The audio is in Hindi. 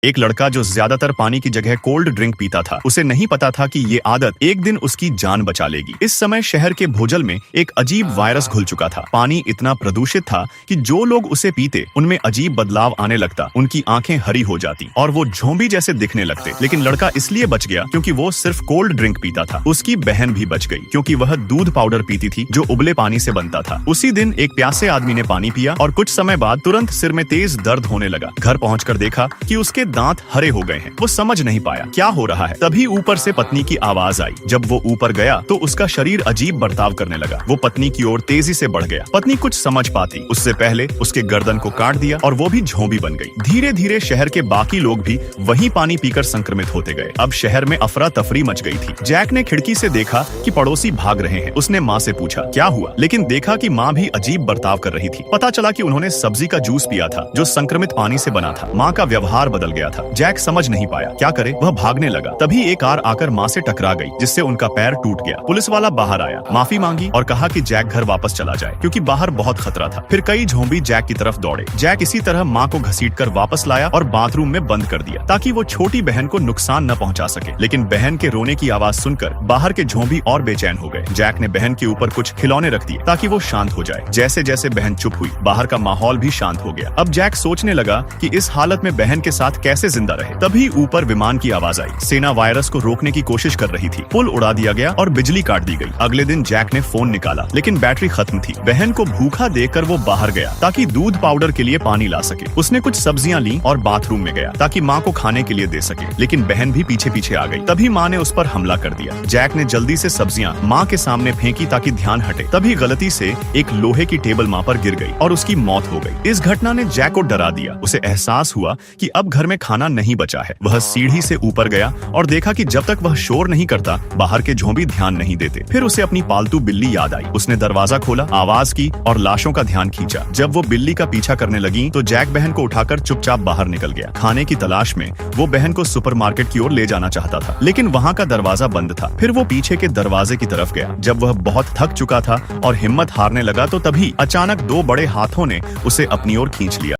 एक लड़का जो ज्यादातर पानी की जगह कोल्ड ड्रिंक पीता था, उसे नहीं पता था कि ये आदत एक दिन उसकी जान बचा लेगी। इस समय शहर के भूजल में एक अजीब वायरस घुल चुका था। पानी इतना प्रदूषित था कि जो लोग उसे पीते उनमें अजीब बदलाव आने लगता, उनकी आंखें हरी हो जाती और वो झोंबी जैसे दिखने लगते। लेकिन लड़का इसलिए बच गया क्योंकि वो सिर्फ कोल्ड ड्रिंक पीता था। उसकी बहन भी बच गई क्योंकि वह दूध पाउडर पीती थी जो उबले पानी से बनता था। उसी दिन एक प्यासे आदमी ने पानी पिया और कुछ समय बाद तुरंत सिर में तेज दर्द होने लगा। घर पहुंचकर देखा कि उसके दांत हरे हो गए हैं। वो समझ नहीं पाया क्या हो रहा है। तभी ऊपर से पत्नी की आवाज आई। जब वो ऊपर गया तो उसका शरीर अजीब बर्ताव करने लगा। वो पत्नी की ओर तेजी से बढ़ गया। पत्नी कुछ समझ पाती उससे पहले उसके गर्दन को काट दिया और वो भी झोंबी बन गई। धीरे धीरे शहर के बाकी लोग भी वही पानी पीकर संक्रमित होते गए। अब शहर में अफरा तफरी मच गई थी। जैक ने खिड़की से देखा कि पड़ोसी भाग रहे हैं। उसने माँ से पूछा क्या हुआ, लेकिन देखा कि माँ भी अजीब बर्ताव कर रही थी। पता चला कि उन्होंने सब्जी का जूस पिया था जो संक्रमित पानी से बना था। माँ का व्यवहार बदल गया था। जैक समझ नहीं पाया क्या करे, वह भागने लगा। तभी एक कार आकर माँ से टकरा गई जिससे उनका पैर टूट गया। पुलिस वाला बाहर आया, माफी मांगी और कहा कि जैक घर वापस चला जाए क्योंकि बाहर बहुत खतरा था। फिर कई झोंबी जैक की तरफ दौड़े। जैक इसी तरह माँ को घसीटकर वापस लाया और बाथरूम में बंद कर दिया ताकि वो छोटी बहन को नुकसान न पहुंचा सके। लेकिन बहन के रोने की आवाज सुनकर बाहर के झोंबी और बेचैन हो गए। जैक ने बहन के ऊपर कुछ खिलौने रख दिए ताकि वो शांत हो जाए। जैसे जैसे बहन चुप हुई, बाहर का माहौल भी शांत हो गया। अब जैक सोचने लगा कि इस हालत में बहन के साथ कैसे जिंदा रहे। तभी ऊपर विमान की आवाज आई। सेना वायरस को रोकने की कोशिश कर रही थी। पुल उड़ा दिया गया और बिजली काट दी गई। अगले दिन जैक ने फोन निकाला लेकिन बैटरी खत्म थी। बहन को भूखा देखकर वो बाहर गया ताकि दूध पाउडर के लिए पानी ला सके। उसने कुछ सब्जियां ली और बाथरूम में गया ताकि माँ को खाने के लिए दे सके। लेकिन बहन भी पीछे पीछे आ गई। तभी माँ ने उस पर हमला कर दिया। जैक ने जल्दी से सब्जियां माँ के सामने फेंकी ताकि ध्यान हटे। तभी गलती से एक लोहे की टेबल माँ पर गिर गई और उसकी मौत हो गई। इस घटना ने जैक को डरा दिया। उसे एहसास हुआ कि अब घर में खाना नहीं बचा है। वह सीढ़ी से ऊपर गया और देखा कि जब तक वह शोर नहीं करता बाहर के झोंबी ध्यान नहीं देते। फिर उसे अपनी पालतू बिल्ली याद आई। उसने दरवाजा खोला, आवाज की और लाशों का ध्यान खींचा। जब वो बिल्ली का पीछा करने लगी तो जैक बहन को उठाकर चुपचाप बाहर निकल गया। खाने की तलाश में वो बहन को सुपरमार्केट की ओर ले जाना चाहता था लेकिन वहाँ का दरवाजा बंद था। फिर वो पीछे के दरवाजे की तरफ गया। जब वह बहुत थक चुका था और हिम्मत हारने लगा तो तभी अचानक दो बड़े हाथों ने उसे अपनी ओर खींच लिया।